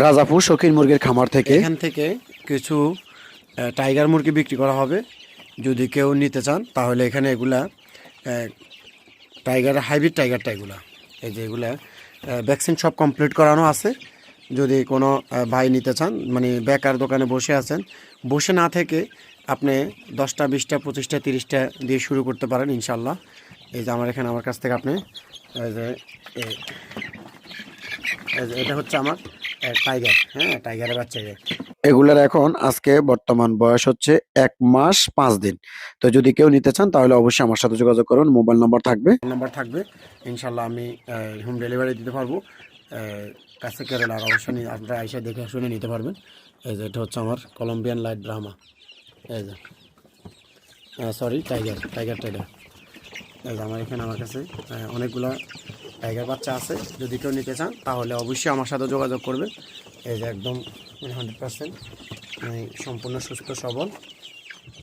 রাজাপুর শৌখিন মুরগির খামার থেকে এখান থেকে কিছু টাইগার মুরগি বিক্রি করা হবে। যদি কেউ নিতে চান তাহলে এখানে এগুলা টাইগার হাইব্রিড টাইগারটা এগুলা, এই যে এগুলা ভ্যাকসিন সব কমপ্লিট করানো আছে। যদি কোনো ভাই নিতে চান, মানে বেকার দোকানে বসে আছেন, বসে না থেকে আপনি 10টা 20টা 25টা 30টা দিয়ে শুরু করতে পারেন ইনশাল্লাহ। এই যে আমার কাছ থেকে আপনি এই যে এটা হচ্ছে আমার টাইগার, হ্যাঁ টাইগারের বাচ্চা। এগুলার এখন আজকে বর্তমান বয়স হচ্ছে 1 মাস 5 দিন। তো যদি কেউ নিতে চান তাহলে অবশ্যই আমার সাথে যোগাযোগ করুন, মোবাইল নাম্বার থাকবে। ইনশাল্লাহ আমি হোম ডেলিভারি দিতে পারবো। কাছে কেরালা, আর অবশ্যই আপনারা আইসা দেখে শুনে নিতে পারবেন। এই যে এটা হচ্ছে আমার কলম্বিয়ান লাইট ব্রাহ্মা, এই যে সরি টাইগার এটা। এই যে আমার কাছে অনেকগুলো টাইগার বাচ্চা আছে। যদি কেউ নিতে চান তাহলে অবশ্যই আমার সাথে যোগাযোগ করবেন। এই যে একদম 100% সম্পূর্ণ সুস্থ সবল।